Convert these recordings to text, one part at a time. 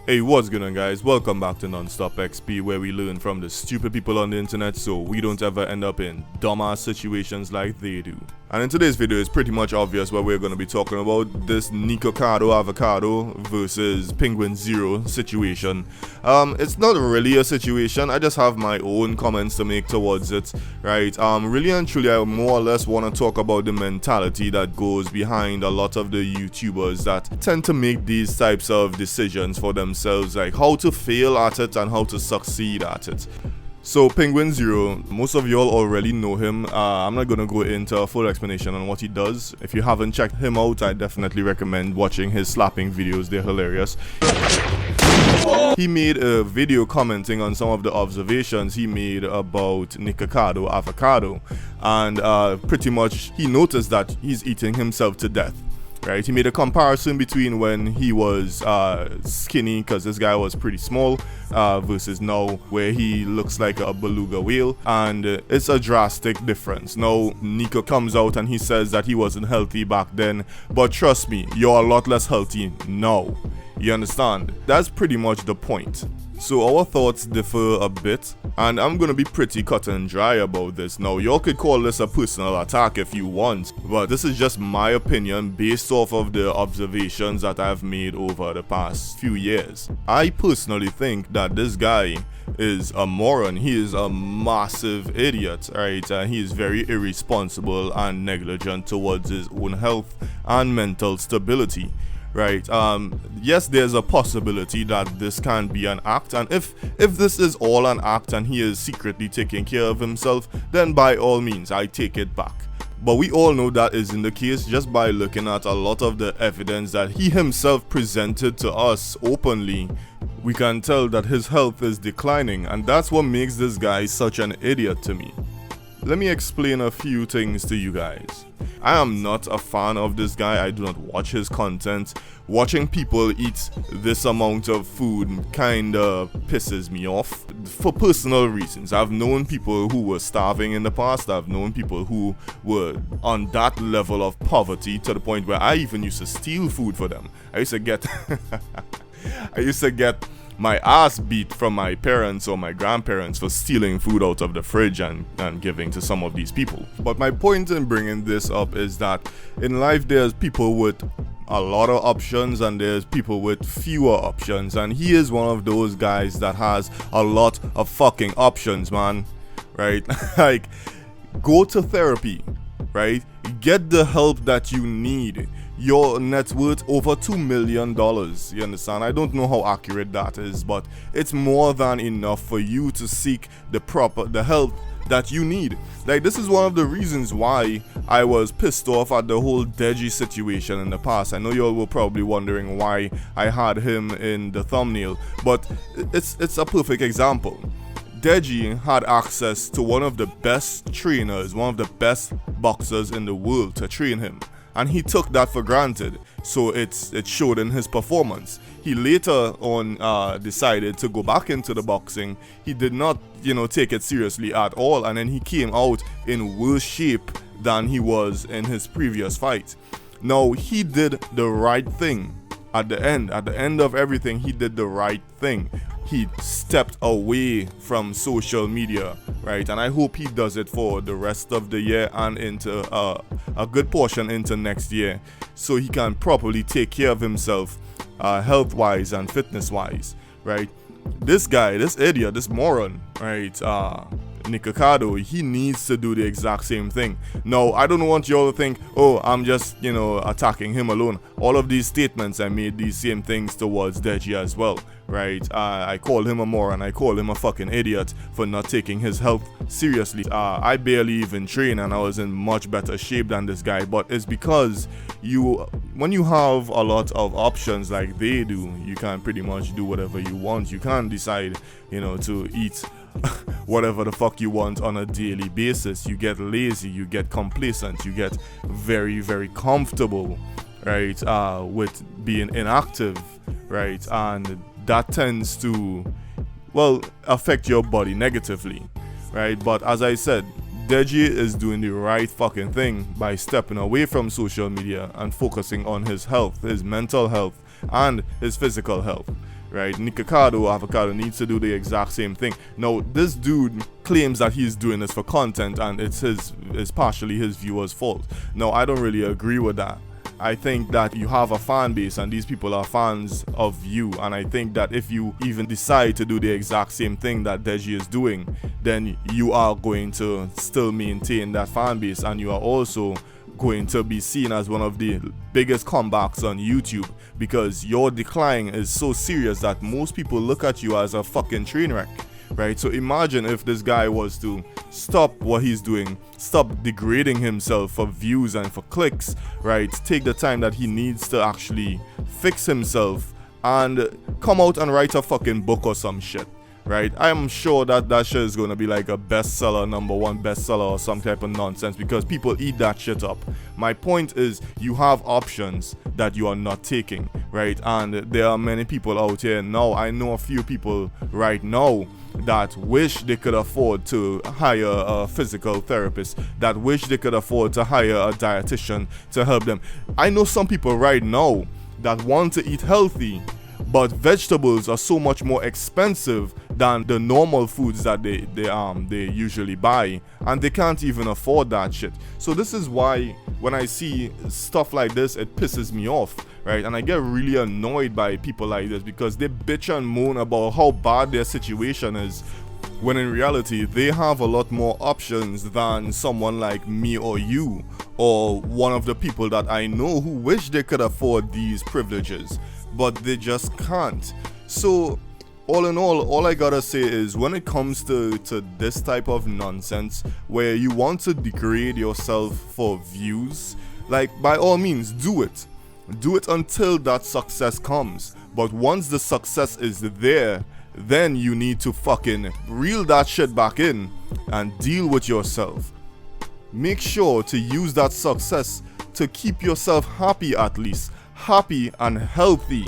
Hey, what's going on, guys? Welcome back to Nonstop XP, where we learn from the stupid people on the internet so we don't ever end up in dumbass situations like they do. And in today's video, it's pretty much obvious what we're going to be talking about: this Nikocado avocado versus Penguin Zero situation. It's not really a situation. I just have my own comments to make towards it, right? Really and truly, I more or less want to talk about the mentality that goes behind a lot of the YouTubers that tend to make these types of decisions for themselves, like how to fail at it and how to succeed at it. So Penguin Zero, most of y'all already know him. I'm not gonna go into a full explanation on what he does. If you haven't checked him out, I definitely recommend watching his slapping videos. They're hilarious. He made a video commenting on some of the observations he made about Nikocado avocado, and pretty much he noticed that he's eating himself to death. Right, he made a comparison between when he was skinny, because this guy was pretty small, versus now where he looks like a beluga whale, and it's a drastic difference. Now Nico comes out and he says that he wasn't healthy back then, but trust me, you're a lot less healthy now. You understand? That's pretty much the point. So our thoughts differ a bit, and I'm gonna be pretty cut and dry about this. Now, y'all could call this a personal attack if you want, but this is just my opinion based off of the observations that I've made over the past few years. I personally think that this guy is a moron. He is a massive idiot, right? He is very irresponsible and negligent towards his own health and mental stability. Right, yes, there's a possibility that this can be an act, and if this is all an act and he is secretly taking care of himself, then by all means, I take it back. But we all know that isn't the case just by looking at a lot of the evidence that he himself presented to us openly. We can tell that his health is declining, and that's what makes this guy such an idiot to me. Let me explain a few things to you guys. I am not a fan of this guy. I do not watch his content. Watching people eat this amount of food kinda pisses me off for personal reasons. I've known people who were starving in the past. I've known people who were on that level of poverty to the point where I even used to steal food for them. I used to get my ass beat from my parents or my grandparents for stealing food out of the fridge and giving to some of these people. But my point in bringing this up is that in life there's people with a lot of options and there's people with fewer options, and he is one of those guys that has a lot of fucking options, man. Right? Like, go to therapy, right? Get the help that you need. Your net worth over $2 million, you understand? I don't know how accurate that is, but it's more than enough for you to seek the help that you need. Like, this is one of the reasons why I was pissed off at the whole Deji situation in the past. I know y'all were probably wondering why I had him in the thumbnail, but it's a perfect example. Deji had access to one of the best trainers, one of the best boxers in the world to train him, and he took that for granted, so it showed in his performance. He later on decided to go back into the boxing. He did not, take it seriously at all, and then he came out in worse shape than he was in his previous fight. Now, he did the right thing. At the end of everything, he did the right thing. He stepped away from social media, right? And I hope he does it for the rest of the year and into a good portion into next year, so he can properly take care of himself, health-wise and fitness-wise, right? This guy, this idiot, this moron, right? Nikocado, he needs to do the exact same thing. Now, I don't want y'all to think, oh, I'm just, attacking him alone. All of these statements, I made these same things towards Deji as well, right? I called him a moron. I called him a fucking idiot for not taking his health seriously. I barely even train, and I was in much better shape than this guy, but it's because when you have a lot of options like they do, you can pretty much do whatever you want. You can't decide, to eat whatever the fuck you want on a daily basis. You get lazy, you get complacent, you get very, very comfortable, right, with being inactive, right, and that tends to, affect your body negatively, right? But as I said, Deji is doing the right fucking thing by stepping away from social media and focusing on his health, his mental health, and his physical health, right? Nikocado Avocado needs to do the exact same thing. Now, this dude claims that he's doing this for content and it's partially his viewers' fault. No, I don't really agree with that. I think that you have a fan base and these people are fans of you, and I think that if you even decide to do the exact same thing that Deji is doing, then you are going to still maintain that fan base, and you are also going to be seen as one of the biggest comebacks on YouTube, because your decline is so serious that most people look at you as a fucking train wreck. Right, so imagine if this guy was to stop what he's doing, stop degrading himself for views and for clicks, right? Take the time that he needs to actually fix himself and come out and write a fucking book or some shit, right? I am sure that that shit is going to be like a bestseller, #1 bestseller or some type of nonsense, because people eat that shit up. My point is, you have options that you are not taking, right? And there are many people out here now. I know a few people right now that wish they could afford to hire a physical therapist, that wish they could afford to hire a dietitian to help them. I know some people right now that want to eat healthy, but vegetables are so much more expensive than the normal foods that they usually buy, and they can't even afford that shit. So this is why when I see stuff like this, it pisses me off, right? And I get really annoyed by people like this, because they bitch and moan about how bad their situation is, when in reality they have a lot more options than someone like me or you, or one of the people that I know who wish they could afford these privileges, but they just can't. So all in all I gotta say is, when it comes to this type of nonsense where you want to degrade yourself for views, like, by all means do it until that success comes. But once the success is there, then you need to fucking reel that shit back in and deal with yourself. Make sure to use that success to keep yourself happy, at least happy and healthy,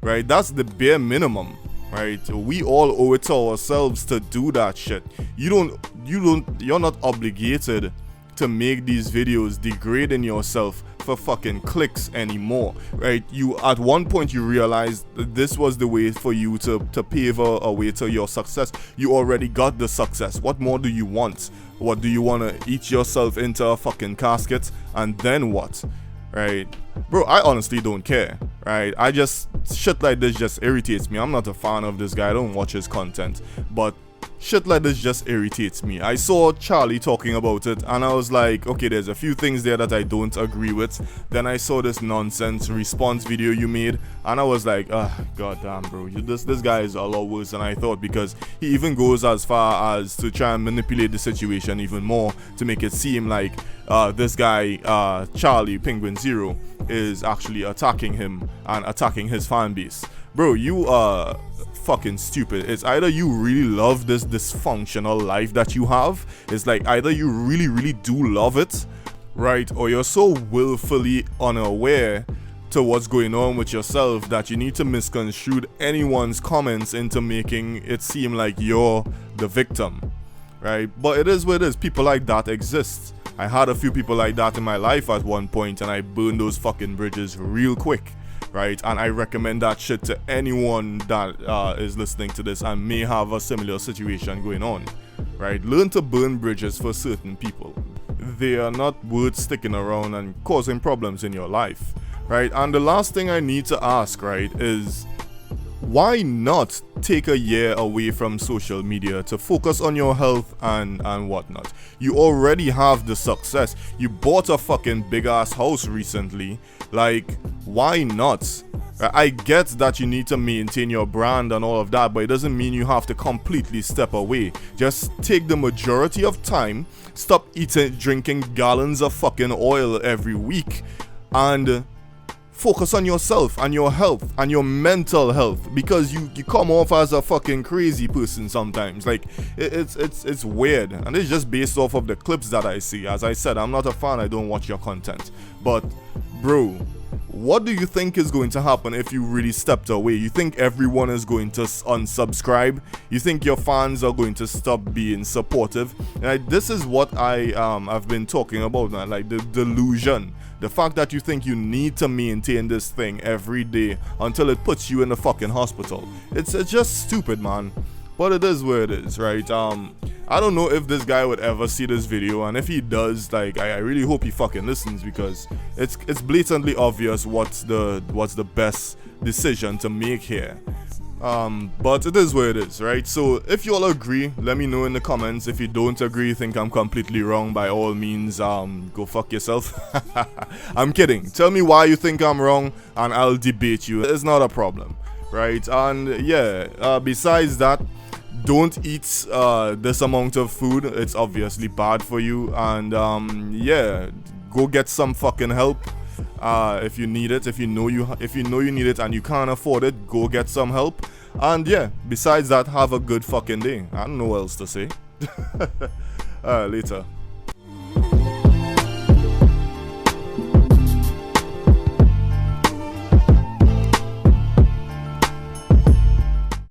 right? That's the bare minimum, right? We all owe it to ourselves to do that shit. You're not obligated to make these videos degrading yourself for fucking clicks anymore, right? You, at one point, you realized that this was the way for you to pave a way to your success. You already got the success. What more do you want? What do you want to eat yourself into a fucking casket and then what? Right, bro, I honestly don't care, right? I just, shit like this just irritates me. I'm not a fan of this guy, I don't watch his content, but shit like this just irritates me. I saw Charlie talking about it and I was like, okay, there's a few things there that I don't agree with. Then I saw this nonsense response video you made and I was like, god damn, bro, this guy is a lot worse than I thought, because he even goes as far as to try and manipulate the situation even more to make it seem like this guy, Charlie Penguin Zero, is actually attacking him and attacking his fan base. Bro, you are fucking stupid. It's either you really love this dysfunctional life that you have, it's like either you really do love it, right, or you're so willfully unaware to what's going on with yourself that you need to misconstrue anyone's comments into making it seem like you're the victim, right? But it is what it is. People like that exist. I had a few people like that in my life at one point and I burned those fucking bridges real quick, right? And I recommend that shit to anyone that is listening to this and may have a similar situation going on, right? Learn to burn bridges for certain people. They are not worth sticking around and causing problems in your life, right? And the last thing I need to ask, right, is why not take a year away from social media to focus on your health and whatnot? You already have the success. You bought a fucking big ass house recently. Like, why not? I get that you need to maintain your brand and all of that, but it doesn't mean you have to completely step away. Just take the majority of time, stop drinking gallons of fucking oil every week, and focus on yourself and your health and your mental health, because you come off as a fucking crazy person sometimes. Like, it's weird, and it's just based off of the clips that I see. As I said, I'm not a fan, I don't watch your content, but bro, what do you think is going to happen if you really stepped away? You think everyone is going to unsubscribe? You think your fans are going to stop being supportive? And this is what I've been talking about now, like the delusion The fact that you think you need to maintain this thing every day until it puts you in the fucking hospital. It's just stupid, man. But it is where it is, right? I don't know if this guy would ever see this video, and if he does, like, I really hope he fucking listens, because it's blatantly obvious what's the best decision to make here. But it is where it is, right? So if you all agree, let me know in the comments. If you don't agree, think I'm completely wrong, by all means, go fuck yourself. I'm kidding. Tell me why you think I'm wrong, and I'll debate you. It's not a problem, right? And yeah, besides that, don't eat this amount of food. It's obviously bad for you. And yeah, go get some fucking help if you need it. If you know you need it and you can't afford it, go get some help. And yeah, besides that, have a good fucking day. I don't know what else to say. Later.